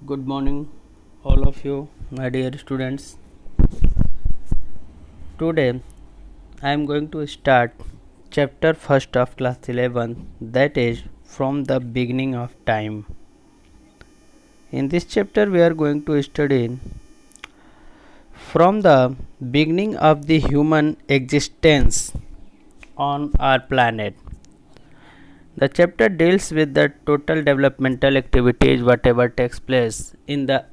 Good morning, all of you, my dear students. Today, I am going to start chapter first of class 11, that is from the beginning of time. In this chapter, we are going to study from the beginning of the human existence on our planet. The chapter deals with the total developmental activities whatever takes place in the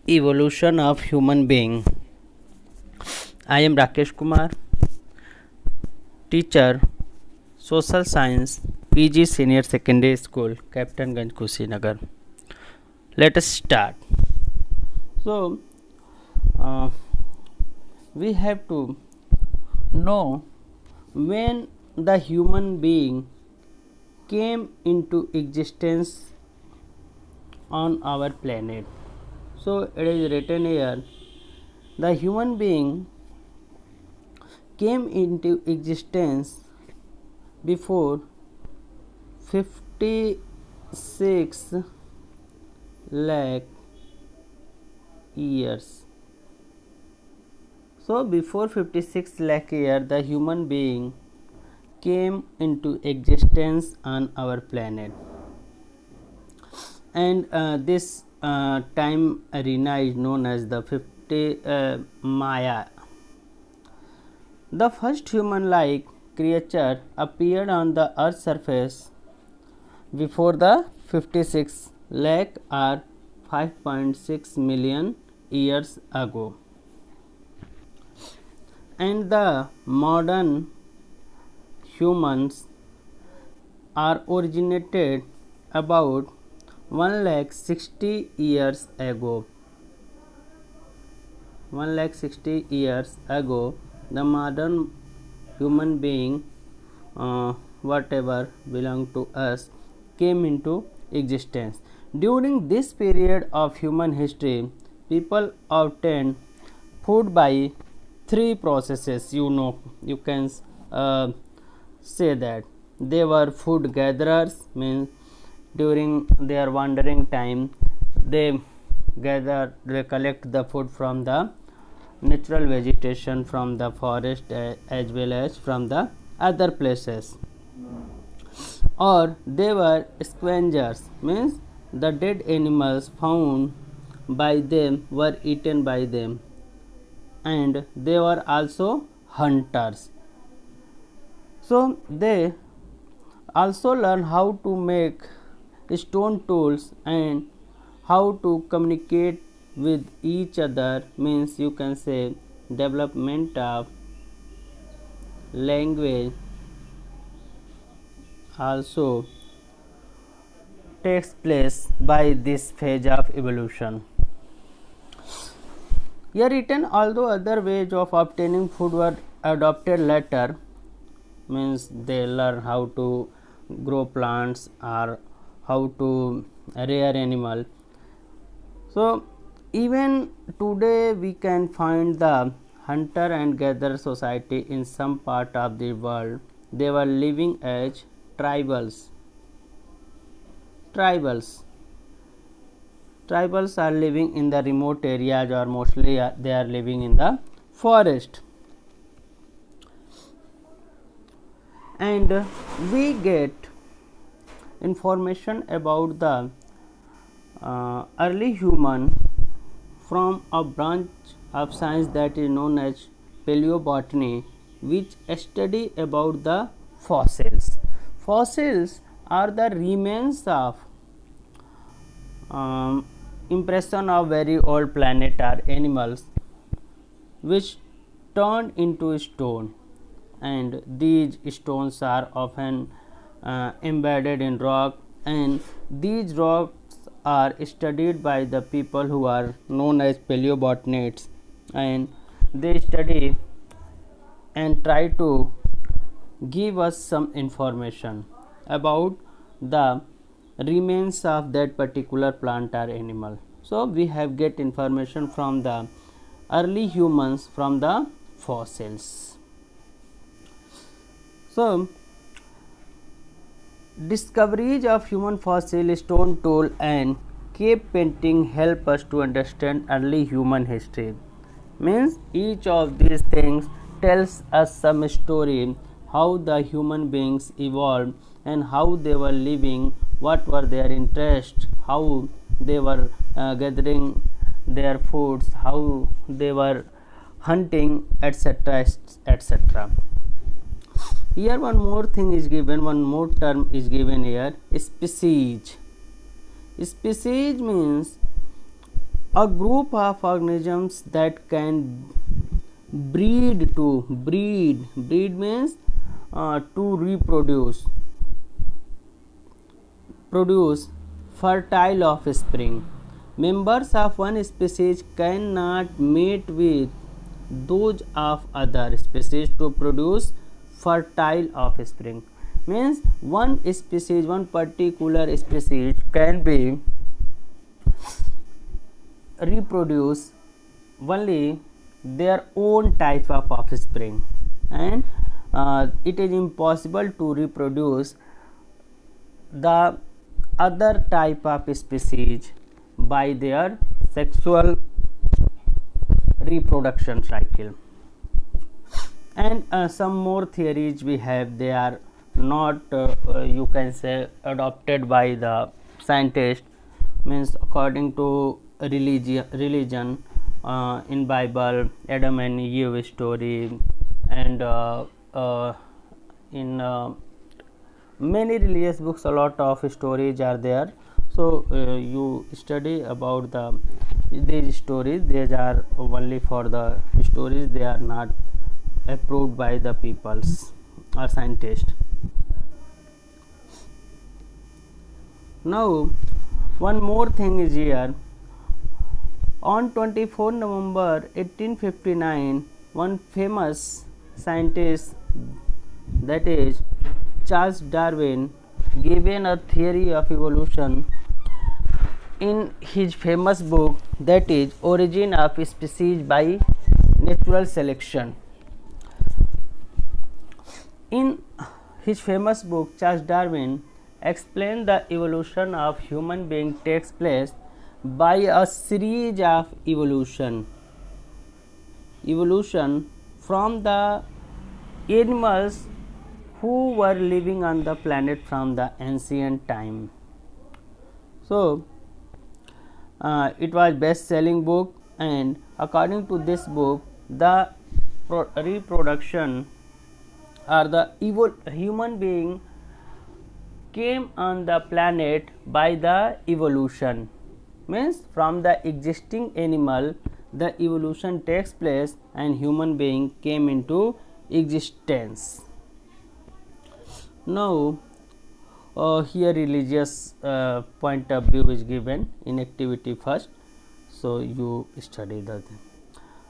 evolution of human being. I am Rakesh Kumar, teacher, social science, PG Senior Secondary School, Captainganj, Kushinagar. Let us start. So, uh, we have to know when the human being came into existence on our planet. So, it is written here, the human being came into existence before 56 lakh years. So before 56 lakh years the human being came into existence on our planet, and this time arena is known as the 50 Maya. The first human like creature appeared on the earth's surface before the 56 lakh or 5.6 million years ago, and the modern humans are originated about 1 lakh 60 years ago. 1 lakh 60 years ago, the modern human being, whatever belong to us, came into existence. During this period of human history, people obtained food by three processes. You can say that they were food gatherers, means during their wandering time they collect the food from the natural vegetation from the forest as well as from the other places, or they were scavengers, means the dead animals found by them were eaten by them, and they were also hunters. So they also learn how to make stone tools and how to communicate with each other, means you can say development of language also takes place by this phase of evolution. Here written, although other ways of obtaining food were adopted later, means they learn how to grow plants or how to rear animal. So even today we can find the hunter and gatherer society in some part of the world. They were living as tribals. Tribals are living in the remote areas, or mostly they are living in the forest, and we get information about the early human from a branch of science that is known as paleobotany, which study about the fossils. Fossils are the remains of impression of very old planet or animals which turned into stone, and these stones are often embedded in rock, and these rocks are studied by the people who are known as paleobotanists, and they study and try to give us some information about the remains of that particular plant or animal. So we have get information from the early humans from the fossils. So discoveries of human fossil, stone tool and cave painting help us to understand early human history. Means each of these things tells us some story how the human beings evolved and how they were living, what were their interests, how they were gathering their foods, how they were hunting, etc., etc. Here one more thing is given, one more term is given here, species. Species means a group of organisms that can breed means to produce fertile offspring. Members of one species cannot mate with those of other species to produce fertile offspring. Means one species, one particular species can be reproduce only their own type of offspring, and it is impossible to reproduce the other type of species by their sexual reproduction cycle. And some more theories we have, they are not you can say adopted by the scientist. Means according to religion, in Bible, Adam and Eve story, and in many religious books a lot of stories are there. So you study about these stories. These are only for the stories, they are not approved by the peoples or scientists. Now one more thing is here. On 24 November 1859, one famous scientist, that is Charles Darwin, given a theory of evolution in his famous book, that is Origin of Species by Natural Selection. In his famous book, Charles Darwin explained the evolution of human being takes place by a series of evolution from the animals who were living on the planet from the ancient time. So it was best selling book, and according to this book, the reproduction or the human being came on the planet by the evolution. Means from the existing animal the evolution takes place and human being came into existence. Now here religious point of view is given in activity first, so you study that.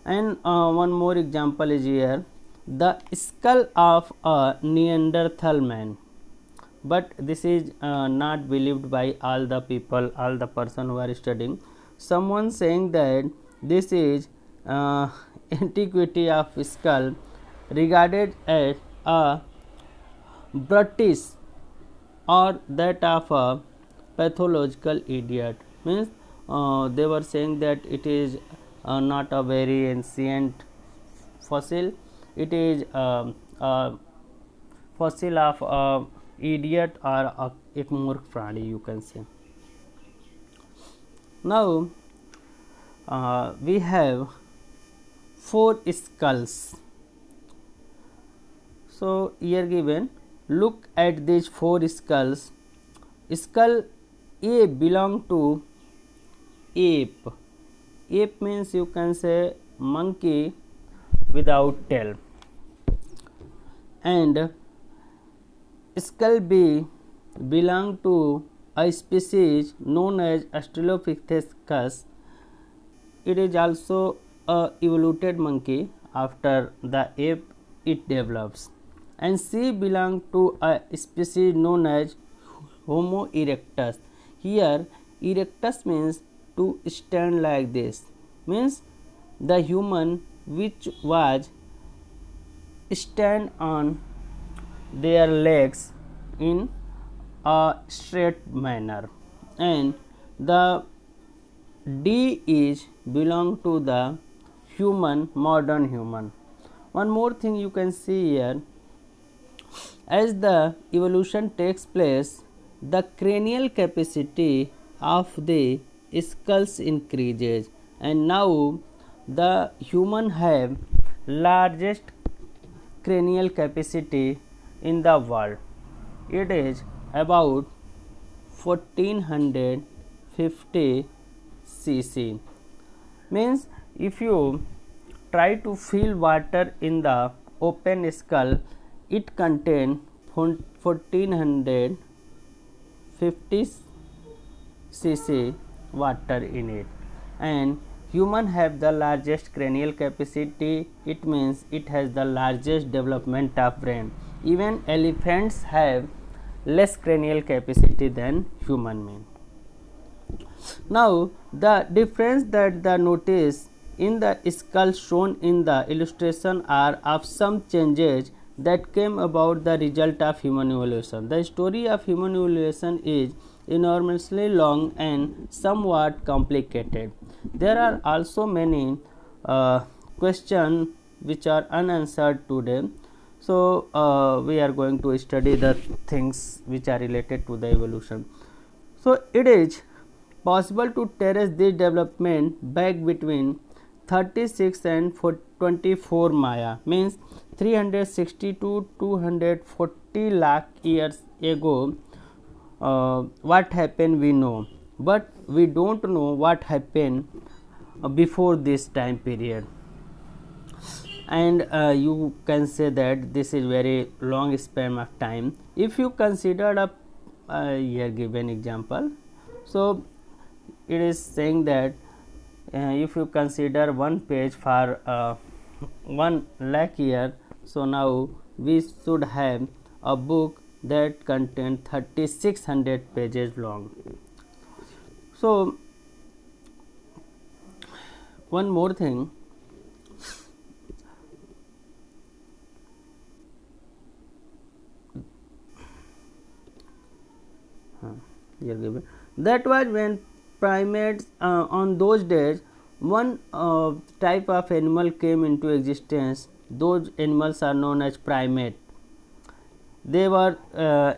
And one more example is here, the skull of a Neanderthal man. But this is not believed by all the people, all the person who are studying. Someone saying that this is antiquity of skull regarded as a British or that of a pathological idiot. Means they were saying that it is not a very ancient fossil, it is a fossil of a idiot or एक मूर्ख प्राणी, you can say. Now we have 4 skulls. So here given, look at these 4 skulls. Skull A belong to ape. Ape means you can say monkey without tail, and skull B belong to a species known as Australopithecus. It is also a evoluted monkey after the ape it develops. And C belong to a species known as Homo erectus. Here erectus means to stand like this, means the human which was stand on their legs in a straight manner. And the D is belong to the human, modern human. One more thing you can see here, as the evolution takes place, the cranial capacity of the skulls increases, and now the human have largest cranial capacity in the world. It is about 1450 cc. Means if you try to fill water in the open skull, it contain 1450 cc water in it, and human have the largest cranial capacity. It means it has the largest development of brain. Even elephants have less cranial capacity than human being. Now the difference that the notice in the skull shown in the illustration are of some changes that came about the result of human evolution. The story of human evolution is enormously long and somewhat complicated. There are also many questions which are unanswered today. So we are going to study the things which are related to the evolution. So it is possible to trace this development back between 36 and 24 Maya, means 360 to 240 lakh years ago. What happened we know, but we don't know what happened before this time period. And you can say that this is very long span of time. If you consider a here given example, so it is saying that if you consider one page for 1 lakh year, so now we should have a book that contains 3600 pages long. So one more thing, here given, that was when primates on those days one type of animal came into existence. Those animals are known as primate. They were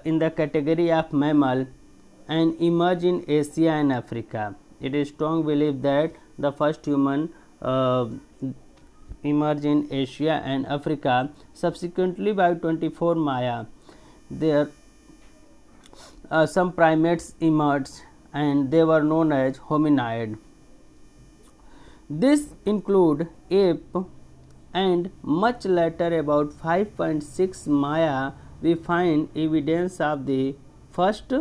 in the category of mammal and emerged in Asia and Africa. It is strong belief that the first human emerged in Asia and Africa. Subsequently, by 24 Maya, there some primates emerged and they were known as hominid. This include ape, and much later, about 5.6 Maya, we find evidence of the first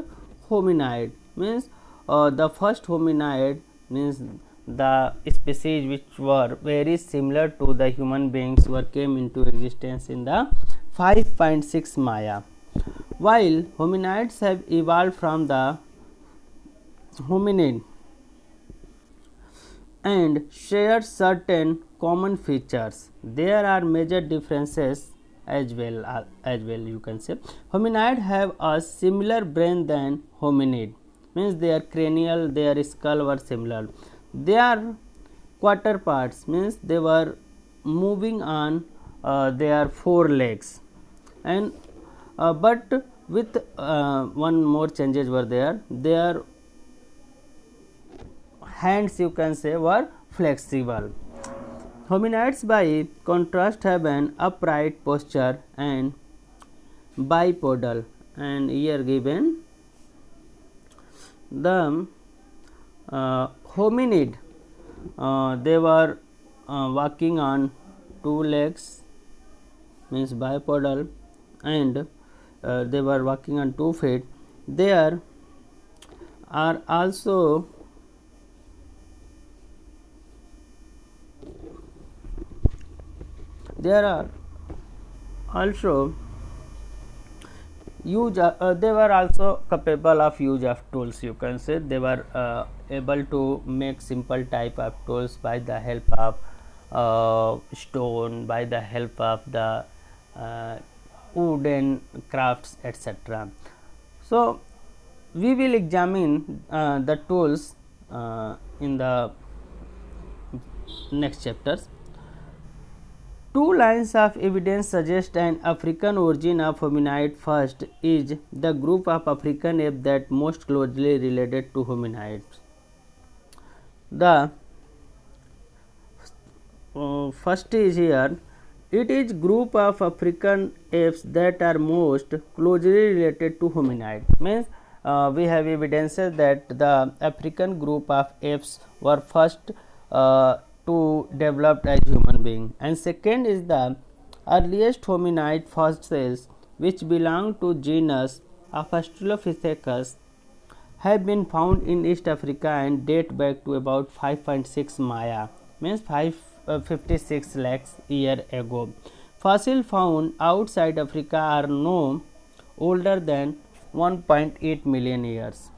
hominid. Means the first hominid means the species which were very similar to the human beings were came into existence in the 5.6 Maya. While hominids have evolved from the hominid and share certain common features, there are major differences as well. You can say hominid have a similar brain than hominid, means their cranial, their skull were similar. They are quarter parts, means they were moving on their four legs, and but with one more changes were there. Their hands, you can say, were flexible. Hominids by contrast have an upright posture and bipedal, and here given the hominid, they were walking on two legs, means bipedal, and they were walking on 2 feet. There are also use they were also capable of use of tools, you can say. They were able to make simple type of tools by the help of stone, by the help of the wooden crafts, etc. So we will examine the tools in the next chapters. Two lines of evidence suggest an African origin of hominid. First is the group of African apes that most closely related to hominids. The first is here. It is group of African apes that are most closely related to hominid. Means we have evidences that the African group of apes were first to develop as human being, and second is the earliest hominid fossils which belong to genus of Australopithecus have been found in East Africa and date back to about 5.6 Maya, means 56 lakhs year ago. Fossils found outside Africa are no older than 1.8 million years.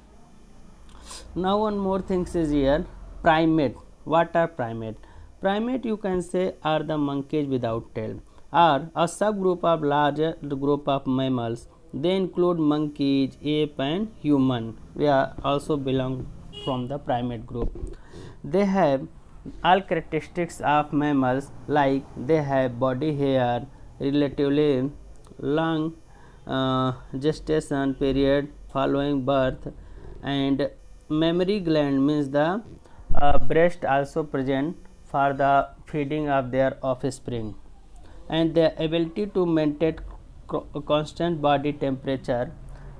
Now one more thing is here, primate. What are primate? Primate you can say are the monkeys without tail, are a subgroup of larger group of mammals. They include monkeys, ape and human. We are also belong from the primate group. They have all characteristics of mammals, like they have body hair, relatively long gestation period following birth, and mammary gland means the breast also present for the feeding of their offspring, and the ability to maintain constant body temperature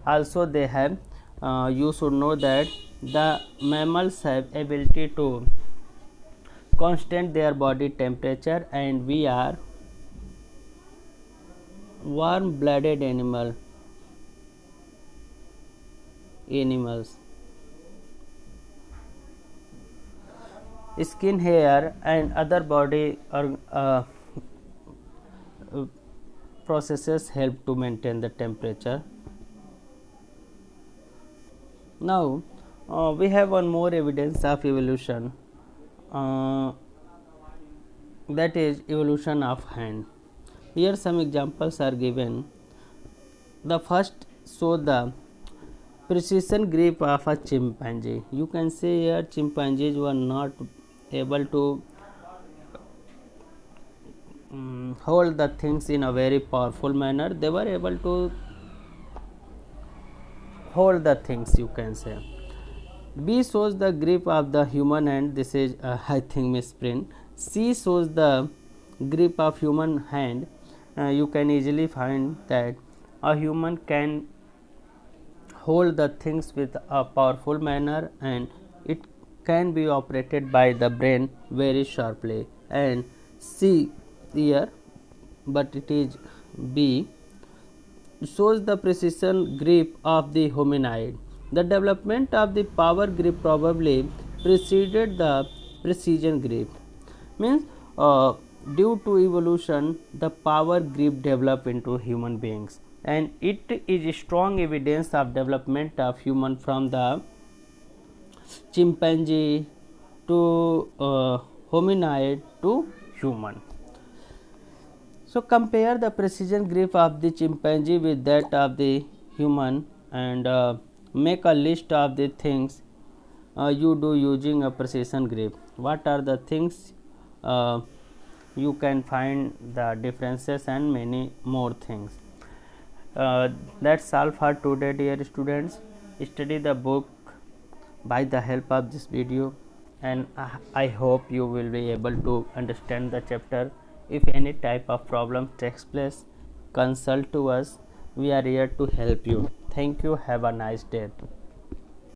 also they have. You should know that the mammals have ability to constant their body temperature, and we are warm blooded animals. Skin, hair and other body or processes help to maintain the temperature. Now we have one more evidence of evolution, that is evolution of hand. Here some examples are given. The first show the precision grip of a chimpanzee. You can see here chimpanzees were not able to hold the things in a very powerful manner. They were able to hold the things, you can say. B shows the grip of the human hand. This is I think misprint. C shows the grip of human hand. You can easily find that a human can hold the things with a powerful manner, and it can be operated by the brain very sharply. And C here, but it is B, shows the precision grip of the hominid. The development of the power grip probably preceded the precision grip. Means due to evolution, the power grip developed into human beings, and it is strong evidence of development of human from the chimpanzee to hominid to human. So compare the precision grip of the chimpanzee with that of the human, and make a list of the things you do using a precision grip. What are the things you can find the differences and many more things. That's all for today, dear students. Study the book by the help of this video, and I hope you will be able to understand the chapter. If any type of problem takes place, consult to us. We are here to help you. Thank you. Have a nice day.